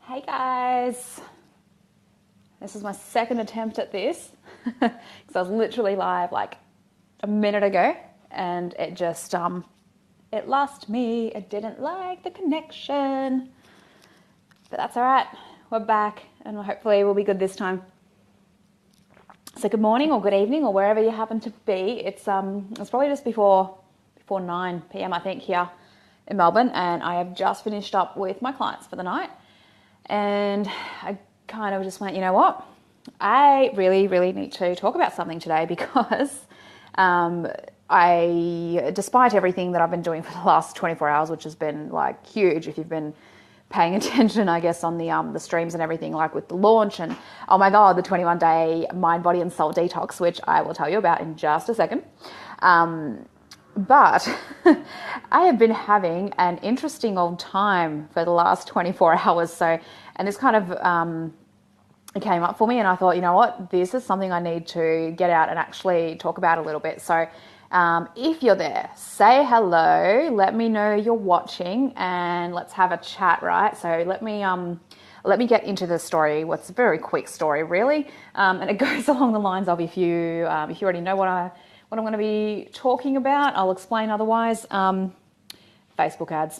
Hey guys, this is my second attempt at this because I was literally live like a minute ago and it just it lost me. It didn't like the connection, but that's all right. We're back and hopefully we'll be good this time. So good morning or good evening or wherever you happen to be. It's probably just before 9 p.m. I think here in Melbourne, and I have just finished up with my clients for the night. And I kind of just went, you know what? I really, really need to talk about something today because despite everything that I've been doing for the last 24 hours, which has been like huge, if you've been paying attention, I guess, on the streams and everything, like with the launch and, oh my God, the 21-day mind, body and soul detox, which I will tell you about in just a second. But I have been having an interesting old time for the last 24 hours. So, and this kind of it came up for me and I thought, you know what, this is something I need to get out and actually talk about a little bit. So if you're there, say hello, let me know you're watching and let's have a chat, right? So let me get into the story. What's a very quick story, really. And it goes along the lines of if you already know what I'm going to be talking about, I'll explain otherwise. Facebook ads.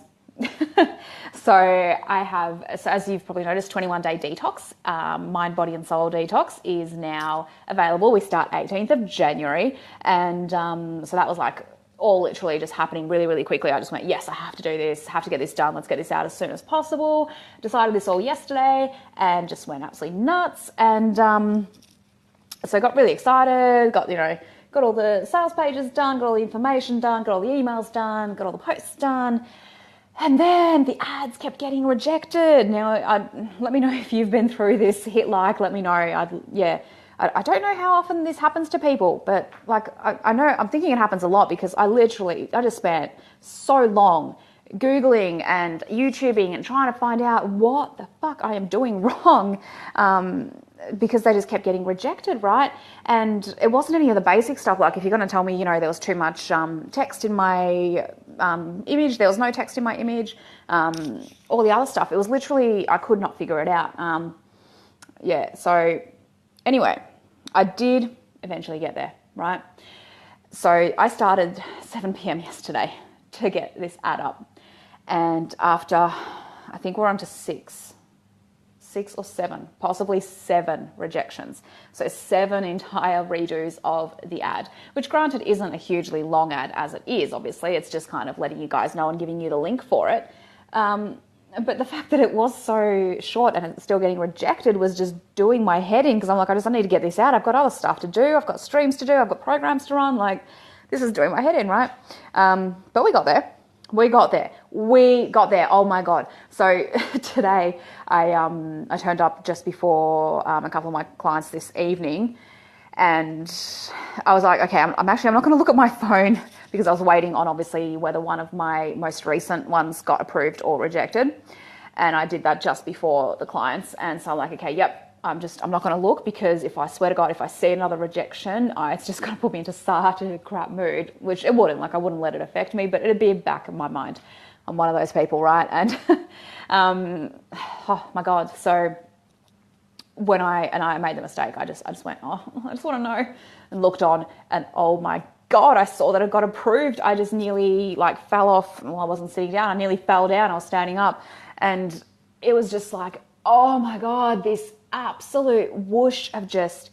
So as you've probably noticed, 21-day detox, mind, body and soul detox is now available. We start 18th of January. And so that was like all literally just happening really, really quickly. I just went, yes, I have to do this, have to get this done. Let's get this out as soon as possible. Decided this all yesterday and just went absolutely nuts. And so I got really excited, got all the sales pages done, got all the information done, got all the emails done, got all the posts done. And then the ads kept getting rejected. Now, let me know if you've been through this. Hit like, let me know. I don't know how often this happens to people, but like I know, I'm thinking it happens a lot because I just spent so long Googling and YouTubing and trying to find out what the fuck I am doing wrong. Because they just kept getting rejected, right? And it wasn't any of the basic stuff. Like if you're going to tell me, there was too much text in my image, there was no text in my image, all the other stuff. It was literally, I could not figure it out. So anyway, I did eventually get there, right? So I started 7 p.m. yesterday to get this ad up. And after, I think we're on to six or seven, possibly 7 rejections. So 7 entire redos of the ad, which granted isn't a hugely long ad as it is, obviously. It's just kind of letting you guys know and giving you the link for it. But the fact that it was so short and it's still getting rejected was just doing my head in because I'm like, I need to get this out. I've got other stuff to do. I've got streams to do. I've got programs to run. Like, this is doing my head in, right? But we got there. We got there. Oh my God. So today I turned up just before a couple of my clients this evening and I was like, okay, I'm not going to look at my phone because I was waiting on obviously whether one of my most recent ones got approved or rejected. And I did that just before the clients. And so I'm like, okay, yep. I'm not going to look because if I swear to God, if I see another rejection, it's just going to put me into such a crap mood, which it wouldn't. Like I wouldn't let it affect me, but it'd be back in my mind. I'm one of those people, right? And oh my God. So when I made the mistake, I just went, I just want to know, and looked on, and oh my God, I saw that it got approved. I just nearly fell off. Well, I wasn't sitting down. I nearly fell down. I was standing up, and it was just like, oh my God, this absolute whoosh of just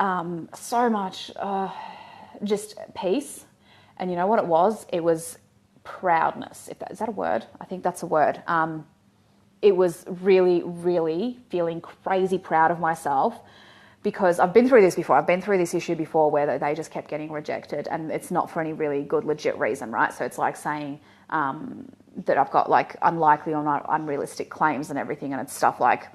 so much just peace. And you know what it was? It was proudness. Is that a word? I think that's a word. It was really, really feeling crazy proud of myself because I've been through this before. I've been through this issue before where they just kept getting rejected and it's not for any really good, legit reason, right? So it's like saying that I've got unlikely or not unrealistic claims and everything, and it's stuff like,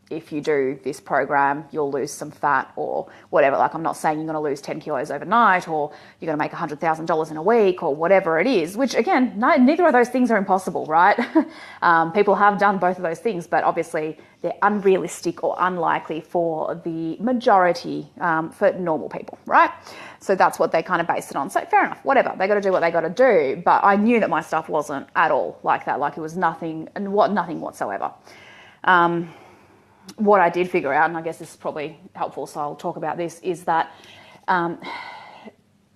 if you do this program, you'll lose some fat or whatever. Like, I'm not saying you're going to lose 10 kilos overnight or you're going to make $100,000 in a week or whatever it is, which again, neither of those things are impossible, right? People have done both of those things, but obviously they're unrealistic or unlikely for the majority, for normal people, right? So that's what they kind of base it on. So fair enough, whatever. They got to do what they got to do. But I knew that my stuff wasn't at all like that. Like it was nothing whatsoever. what I did figure out, and I guess this is probably helpful, so I'll talk about this, is that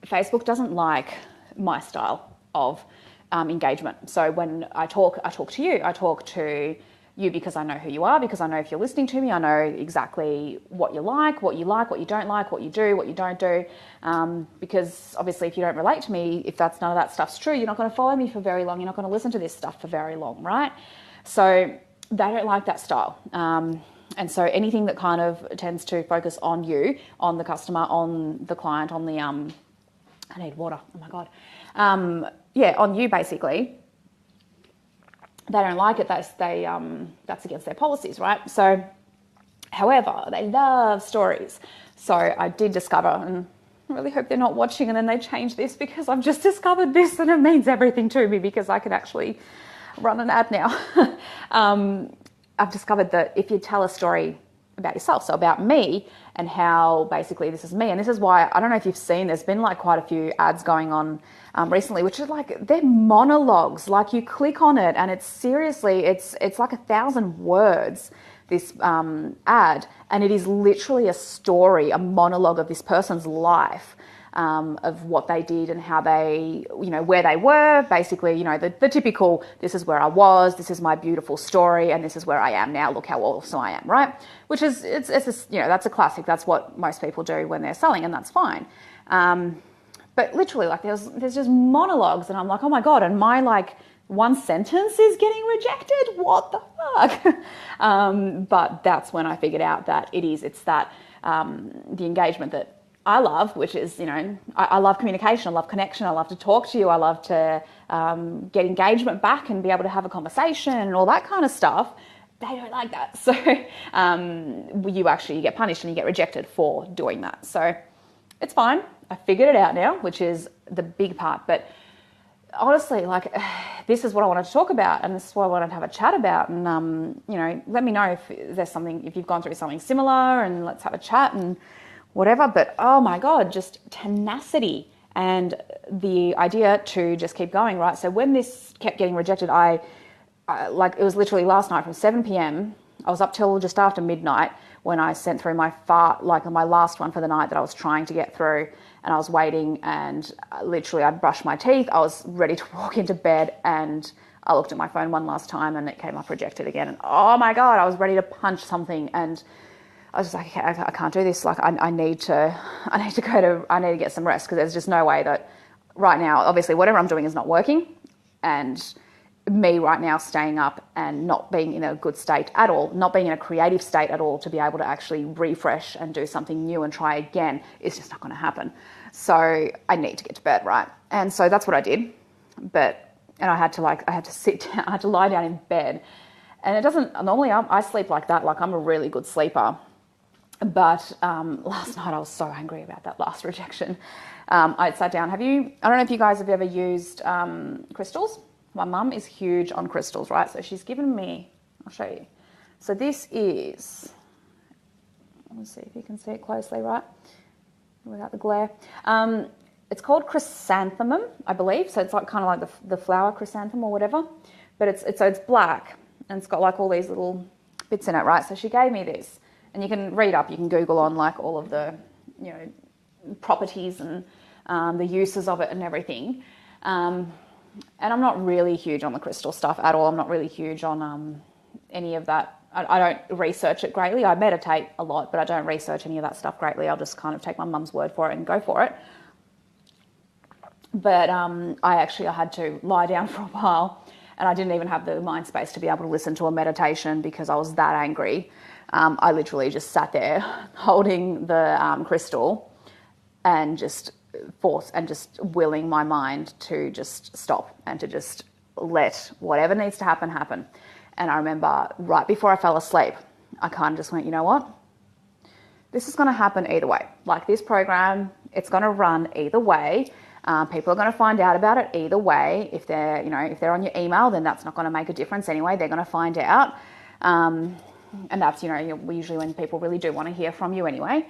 Facebook doesn't like my style of engagement. So when I talk to you. I talk to you because I know who you are, because I know if you're listening to me, I know exactly what you like, what you don't like, what you do, what you don't do. Because obviously if you don't relate to me, if none of that stuff's true, you're not going to follow me for very long. You're not going to listen to this stuff for very long, right? So they don't like that style. And so anything that kind of tends to focus on you, on the customer, on the client, on the, I need water, oh my God. On you basically, they don't like it. That's against their policies, right? So, however, they love stories. So I did discover, and I really hope they're not watching and then they change this, because I've just discovered this and it means everything to me, because I can actually run an ad now. I've discovered that if you tell a story about yourself, so about me and how basically this is me, and this is why, I don't know if you've seen, there's been like quite a few ads going on recently, which are like, they're monologues. Like you click on it and it's seriously, it's like 1,000 words, this ad, and it is literally a story, a monologue of this person's life. Of what they did and how they, where they were, basically, the typical, this is where I was, this is my beautiful story, and this is where I am now, look how awesome I am, right? Which is, it's that's a classic, that's what most people do when they're selling, and that's fine. But literally, like, there's just monologues, and I'm like, oh my God, and my, like, one sentence is getting rejected, what the fuck? But that's when I figured out that it's that, the engagement that I love, which is, I love communication, I love connection, I love to talk to you, I love to get engagement back and be able to have a conversation and all that kind of stuff. They don't like that. So you get punished and you get rejected for doing that. So it's fine. I figured it out now, which is the big part. But honestly, like, this is what I wanted to talk about, and this is what I wanted to have a chat about. And, let me know if you've gone through something similar, and let's have a chat and whatever. But oh my God, just tenacity and the idea to just keep going, right? So when this kept getting rejected, I it was literally last night from 7 p.m. I was up till just after midnight when I sent through my my last one for the night that I was trying to get through, and I was waiting, and literally I brushed my teeth. I was ready to walk into bed, and I looked at my phone one last time and it came up rejected again. And oh my God, I was ready to punch something, and I was just like, okay, I can't do this. Like, I need to get some rest, because there's just no way that right now, obviously, whatever I'm doing is not working, and me right now staying up and not being in a good state at all, not being in a creative state at all to be able to actually refresh and do something new and try again is just not going to happen. So I need to get to bed, right? And so that's what I did. And I had to sit down, I had to lie down in bed. And it doesn't, normally I sleep like that, like I'm a really good sleeper. But last night I was so angry about that last rejection. I sat down. I don't know if you guys have ever used crystals. My mum is huge on crystals, right? So she's given me, I'll show you. So this is, let me see if you can see it closely, right? Without the glare. It's called chrysanthemum, I believe. So it's like kind of like the flower chrysanthemum or whatever. But it's black, and it's got like all these little bits in it, right? So she gave me this. And you can read up, you can Google on like all of the, properties and the uses of it and everything. And I'm not really huge on the crystal stuff at all. I'm not really huge on any of that. I don't research it greatly. I meditate a lot, but I don't research any of that stuff greatly. I'll just kind of take my mum's word for it and go for it. But I had to lie down for a while, and I didn't even have the mind space to be able to listen to a meditation because I was that angry. I literally just sat there holding the crystal and just willing my mind to just stop and to just let whatever needs to happen, happen. And I remember right before I fell asleep, I kind of just went, you know what? This is going to happen either way. Like this program, it's going to run either way. People are going to find out about it either way. If they're on your email, then that's not going to make a difference anyway. They're going to find out. And that's, usually when people really do want to hear from you anyway.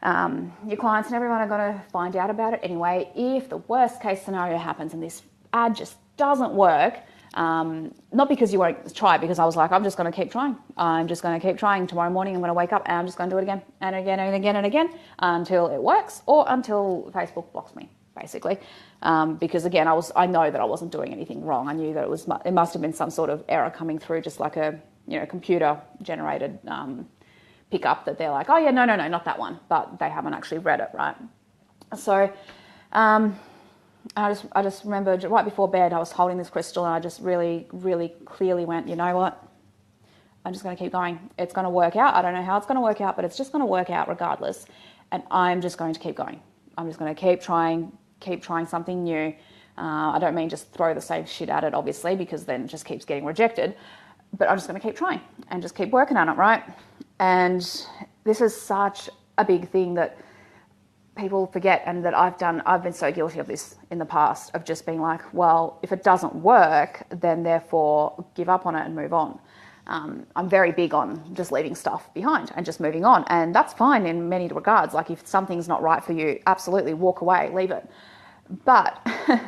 Your clients and everyone are going to find out about it anyway. If the worst case scenario happens and this ad just doesn't work, Not because you won't try, because I was like, I'm just going to keep trying. I'm just going to keep trying. Tomorrow morning I'm going to wake up and I'm just going to do it again and again and again and again until it works, or until Facebook blocks me, basically. Because again, I know that I wasn't doing anything wrong. I knew that it must have been some sort of error coming through, just like a computer generated pickup that they're like, oh yeah, no, not that one, but they haven't actually read it, right? So I just remember right before bed, I was holding this crystal and I just really, really clearly went, you know what? I'm just going to keep going. It's going to work out. I don't know how it's going to work out, but it's just going to work out regardless. And I'm just going to keep going. I'm just going to keep trying something new. I don't mean just throw the same shit at it, obviously, because then it just keeps getting rejected. But I'm just going to keep trying and just keep working on it, right? And this is such a big thing that people forget, and that I've been so guilty of this in the past, of just being like, well, if it doesn't work, then therefore give up on it and move on. I'm very big on just leaving stuff behind and just moving on. And that's fine in many regards. Like if something's not right for you, absolutely walk away, leave it. But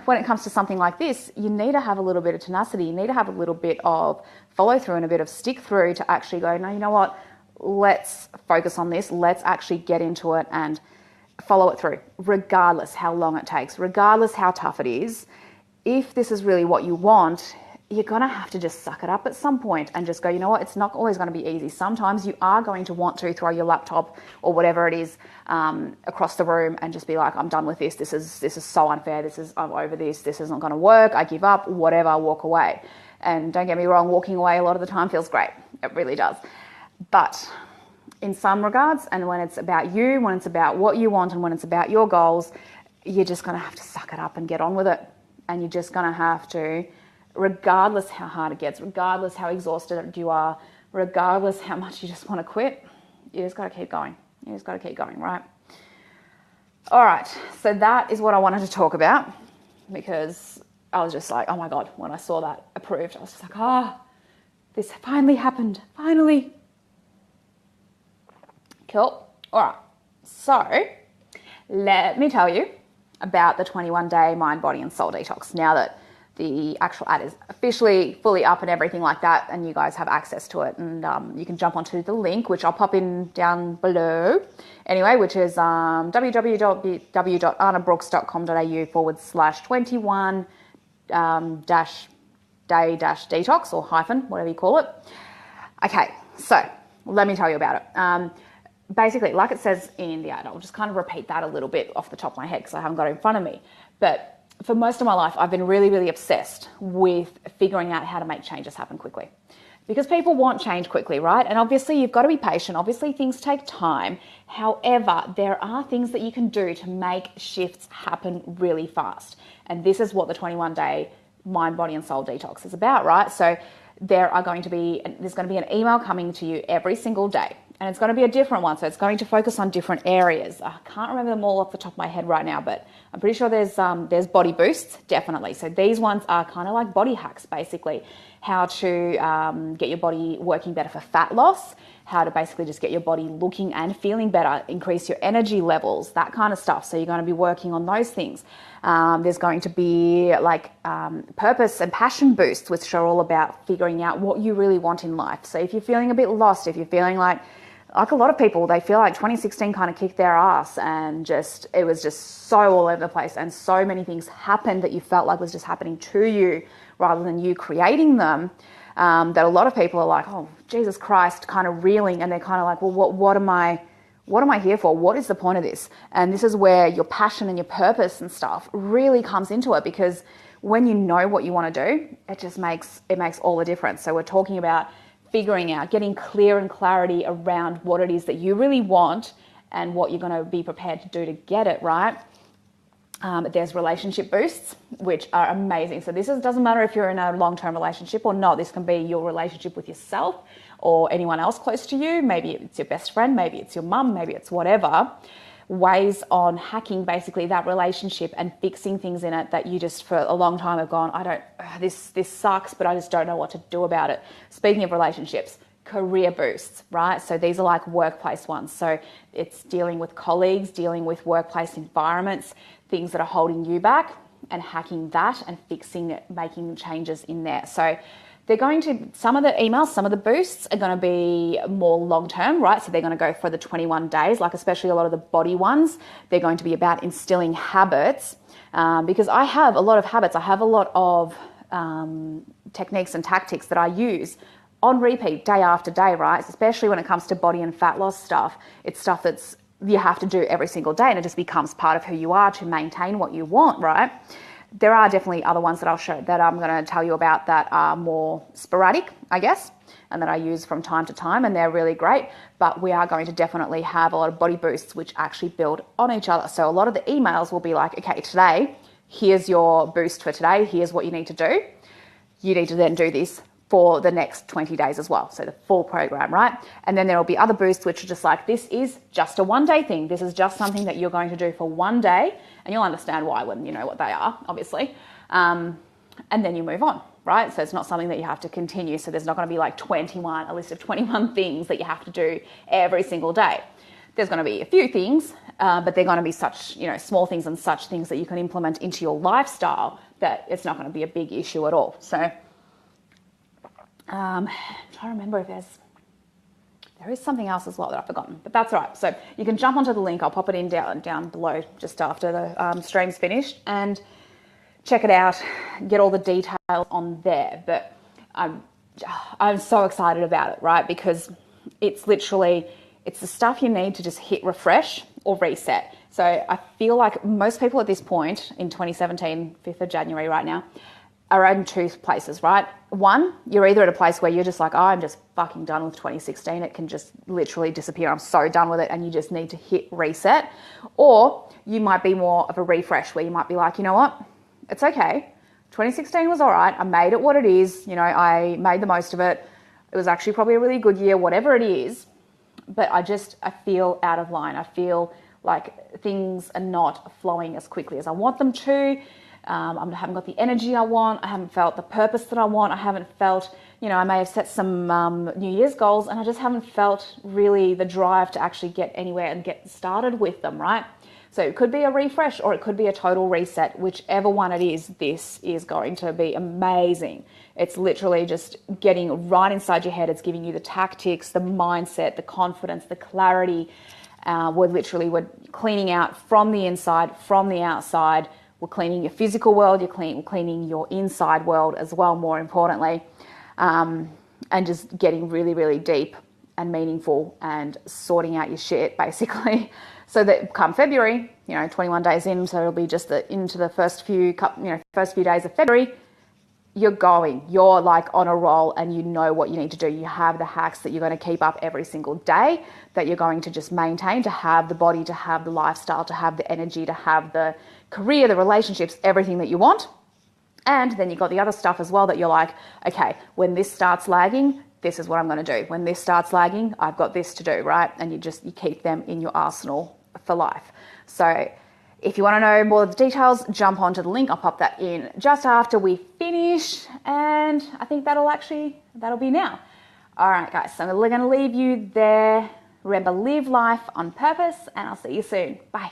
when it comes to something like this, you need to have a little bit of tenacity. You need to have a little bit of follow through and a bit of stick through to actually go, no, you know what? Let's focus on this. Let's actually get into it and follow it through, regardless how long it takes, regardless how tough it is. If this is really what you want, you're going to have to just suck it up at some point and just go, you know what, it's not always going to be easy. Sometimes you are going to want to throw your laptop or whatever it is across the room and just be like, I'm done with this. This is so unfair. I'm over this. This isn't going to work. I give up, whatever, walk away. And don't get me wrong, walking away a lot of the time feels great. It really does. But in some regards, and when it's about you, when it's about what you want, and when it's about your goals, you're just going to have to suck it up and get on with it. And you're just going to have to, regardless how hard it gets, regardless how exhausted you are, regardless how much you just want to quit, you just got to keep going. You just got to keep going, right? All right, so that is what I wanted to talk about, because I was just like, oh my God, when I saw that approved, I was just like, this finally happened, finally. Cool. All right. So let me tell you about the 21-day mind, body, and soul detox. Now that the actual ad is officially fully up and everything like that, and you guys have access to it, and you can jump onto the link, which I'll pop in down below. Anyway, which is www.anabrooks.com.au/21 day-detox, or hyphen, whatever you call it. Okay, so let me tell you about it. Basically, like it says in the ad, I'll just kind of repeat that a little bit off the top of my head because I haven't got it in front of me. But for most of my life, I've been really, really obsessed with figuring out how to make changes happen quickly. Because people want change quickly, right? And obviously you've got to be patient. Obviously things take time. However, there are things that you can do to make shifts happen really fast. And this is what the 21-day mind, body, and soul detox is about, right? So there's going to be an email coming to you every single day. And it's going to be a different one. So it's going to focus on different areas. I can't remember them all off the top of my head right now, but I'm pretty sure there's body boosts, definitely. So these ones are kind of like body hacks, basically. How to get your body working better for fat loss, how to basically just get your body looking and feeling better, increase your energy levels, that kind of stuff. So you're going to be working on those things. There's going to be like purpose and passion boosts, which are all about figuring out what you really want in life. So if you're feeling a bit lost, if you're feeling like a lot of people, they feel like 2016 kind of kicked their ass and it was just so all over the place, and so many things happened that you felt like was just happening to you rather than you creating them, that a lot of people are like, oh, Jesus Christ, kind of reeling, and they're kind of like, well, what am I here for? What is the point of this? And this is where your passion and your purpose and stuff really comes into it, because when you know what you want to do, it makes all the difference. So we're talking about figuring out, getting clear and clarity around what it is that you really want and what you're going to be prepared to do to get it, right? There's relationship boosts, which are amazing. So doesn't matter if you're in a long-term relationship or not. This can be your relationship with yourself or anyone else close to you. Maybe it's your best friend, maybe it's your mum, maybe it's whatever. Ways on hacking basically that relationship and fixing things in it that you just for a long time have gone, this sucks, but I just don't know what to do about it. Speaking of relationships, career boosts, right? So these are like workplace ones. So it's dealing with colleagues, dealing with workplace environments, things that are holding you back. and hacking that and fixing it, making changes in there. So they're going to, some of the emails, some of the boosts are going to be more long-term, right? So they're going to go for the 21 days, like especially a lot of the body ones. They're going to be about instilling habits, because I have a lot of habits. I have a lot of techniques and tactics that I use on repeat day after day, right? Especially when it comes to body and fat loss stuff. It's stuff that's you have to do every single day, and it just becomes part of who you are to maintain what you want, right? There are definitely other ones that I'll show, that I'm going to tell you about, that are more sporadic, I guess, and that I use from time to time, and they're really great. But we are going to definitely have a lot of body boosts which actually build on each other. So a lot of the emails will be like, okay, today, here's your boost for today. Here's what you need to do. You need to then do this for the next 20 days as well. So the full program, right? And then there will be other boosts which are just like, this is just a one-day thing. This is just something that you're going to do for one day, and you'll understand why when you know what they are, obviously. And then you move on, right? So it's not something that you have to continue. So there's not going to be like a list of 21 things that you have to do every single day. There's going to be a few things, but they're going to be such, small things and such things that you can implement into your lifestyle that it's not going to be a big issue at all. So I'm trying to remember if there is something else as well that I've forgotten, but that's all right. So you can jump onto the link. I'll pop it in down below just after the stream's finished, and check it out, get all the details on there. But I'm so excited about it, right? Because it's literally, it's the stuff you need to just hit refresh or reset. So I feel like most people at this point in 2017, 5th of January right now, are in two places, right? One, you're either at a place where you're just like, oh, I'm just fucking done with 2016. It can just literally disappear. I'm so done with it. And you just need to hit reset. Or you might be more of a refresh, where you might be like, you know what? It's okay. 2016 was all right. I made it what it is. I made the most of it. It was actually probably a really good year, whatever it is. But I feel out of line. I feel like things are not flowing as quickly as I want them to. I haven't got the energy I want. I haven't felt the purpose that I want. I haven't felt, I may have set some New Year's goals, and I just haven't felt really the drive to actually get anywhere and get started with them, right? So it could be a refresh, or it could be a total reset. Whichever one it is, this is going to be amazing. It's literally just getting right inside your head. It's giving you the tactics, the mindset, the confidence, the clarity. We're cleaning out from the inside, from the outside. We're cleaning your physical world, we're cleaning your inside world as well, more importantly, and just getting really, really deep and meaningful and sorting out your shit, basically, so that come February, 21 days in, so it'll be just into the first few days of February, you're like on a roll, and you know what you need to do. You have the hacks that you're going to keep up every single day, that you're going to just maintain, to have the body, to have the lifestyle, to have the energy, to have the career, the relationships, everything that you want. And then you've got the other stuff as well that you're like, okay, when this starts lagging, this is what I'm going to do. When this starts lagging, I've got this to do, right? And you keep them in your arsenal for life. So if you want to know more of the details, jump onto the link. I'll pop that in just after we finish. And I think that'll be now. All right, guys, so I'm going to leave you there. Remember, live life on purpose, and I'll see you soon. Bye.